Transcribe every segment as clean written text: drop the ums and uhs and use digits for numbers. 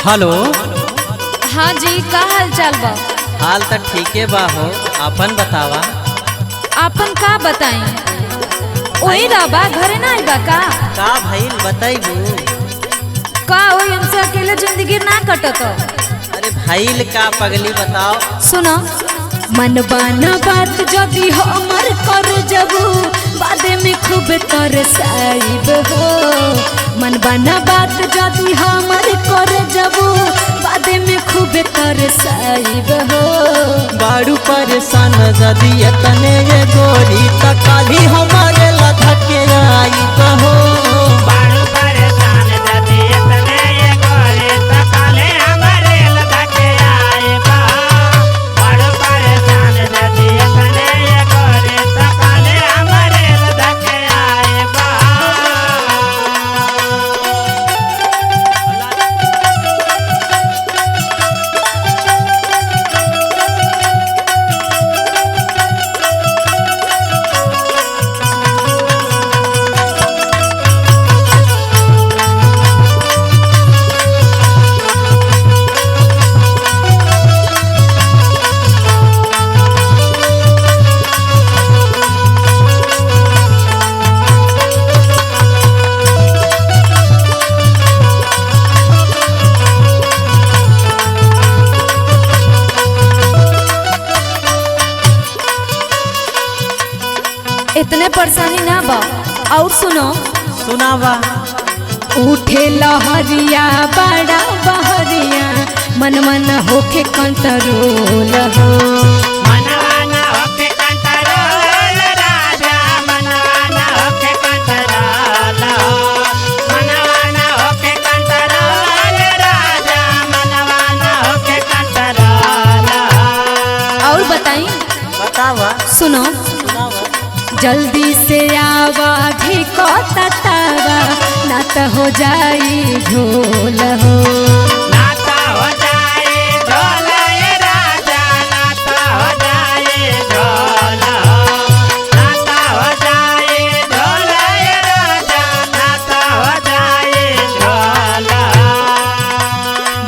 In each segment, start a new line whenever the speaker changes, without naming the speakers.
Hello.
हाँ जी, का हाल चाल बा?
हाल तो ठीके बा हो, अपन बतावा।
आपन का बताई? वही रबा घरे ना आइबा का?
का भइल बताइबू?
का ओई हमसे अकेले जिंदगी ना कटत?
अरे भइल का पगली बताओ।
सुनो, मन बाना बात जदी हमर कर जबू बादे में खूब तरसाइब हो। मन बाना बात जदी हमर कर जबू बादे में खूब तरसाइब हो।
बारू परेशान जदी तने ये गोरी त काली हमारे लधके आई कहो।
बारू परेशान जदी तने ये गोरी त काले हमारे लधके आई बा। बारू परेशान जदी तने ये गोरी त काले हमारे लधके आई बा।
इतने परेशानी ना बा। और सुनो,
सुनावा।
उठे लहरिया बड़ा बहरिया मन मन होके कंट्रोल हो।
मनवाना होके कंट्रोल राजा, मनवाना होके कंट्रोल हो। मनवाना होके कंट्रोल राजा, मनवाना होके कंट्रोल हो।
और बताई?
बतावा।
सुनो,
सुनावा।
जल्दी से आवा भी को ततावा ना तो हो जाई झोल हो।
नाता हो जाए ढोल ये राजा, नाता हो जाए ढोल हो। नाता हो जाए ढोल ये राजा, नाता हो जाए ढोल हो।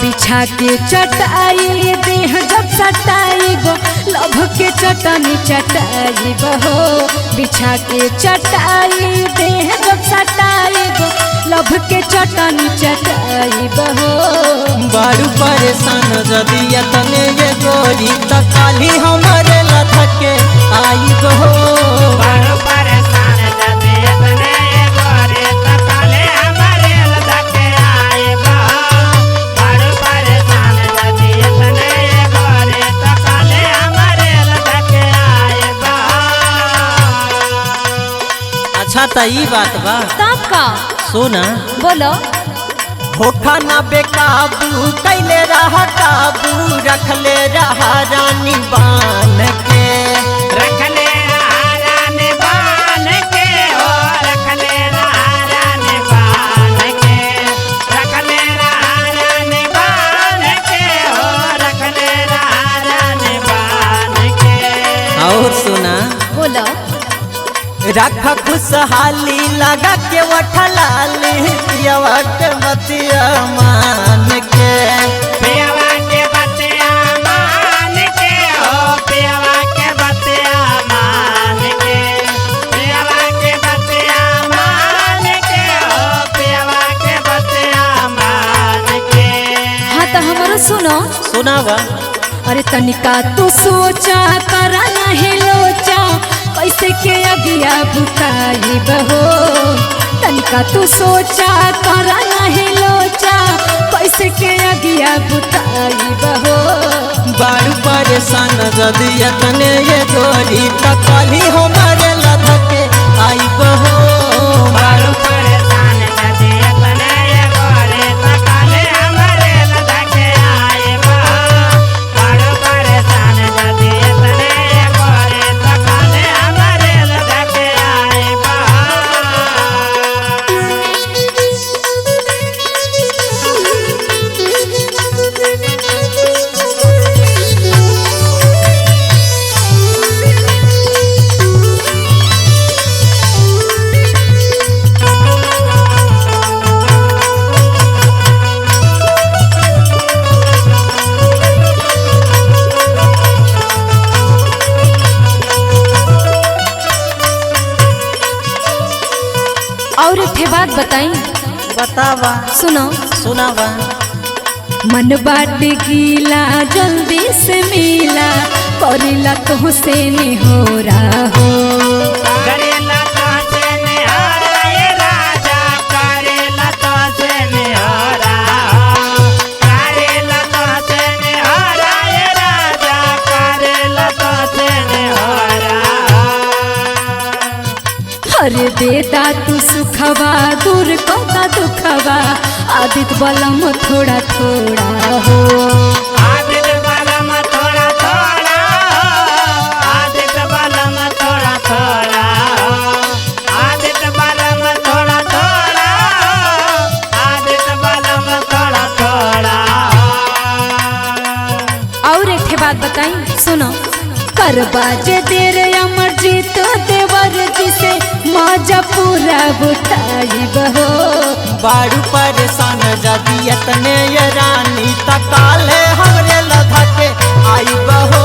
बिछा के चटाई देह जब सटाई गो लभ के चटनी चटाई बहो। बिछा के चटाई देह जब सटाई गो लभ के चटनी चटाई बहो।
बारू परेशान जदी तने ये गोरी त काली हमारे लधके आई कहो।
बारू परेशान जदी तने ये गोरी त काले हमारे लधके आई बा। बारू परेशान जदी तने ये गोरी त काले हमारे लधके आई बा।
अच्छा त ई बात बा।
तब का?
सुना।
बोलो।
होखा ना बेकाबू कैले रहा काबू रखले रहा रानी बान के।
रखले रानी बान के हो, रखले रानी बान के। रखले रानी बान के हो, रखले रानी बान के।
और सुना।
बोलो।
रख खुशहाली लगा के वठलाली पियवा के मतिया मान के।
पियवा के बतिया मान के हो, पियवा के बतिया मान के। पियवा के बतिया मान के हो, पियवा के बतिया मान के।
हाँ तो हमारा सुनो।
सुनावा।
अरे तनिका तू सोचा करा नहीं लोचा कैसे के अगिया बुताई बहो। तनिका तू सोचा करा नहीं लोचा कैसे के अगिया बुताई बहो।
बारू परेशान जदी तने ये गोरी त काली हमारे लधके आई बहो।
बारू परेशान जदी तने ये गोरी त काले हमारे लधके आई बा। बारू परेशान जदी तने ये गोरी त काले हमारे लधके आई बा।
Thank you.
बतावा
सुनो
सुनावा।
मन बाट गीला जल्दी से मिला करिला तो से निहोरा हो
करेला तो से निहारा ये राजा करेला तो से निहारा करेला तो से निहारा ये राजा करेला तो से निहारा।
हर देदा तू सुखवा दूर कदा दुखवा आदित बलम थोड़ा थोड़ा हो
आदित बलम थोड़ा थोड़ा आदित बलम थोड़ा थोड़ा आदित बलम थोड़ा थोड़ा आदित बलम थोड़ा थोड़ा।
और एक बात बताई सुनो करबा जे देर अमर जीत देवर जी से मजा पूरा बुठाई बहो
बारू परेशान जदी तने ये रानी तकाले हमरे लधके आई बहो।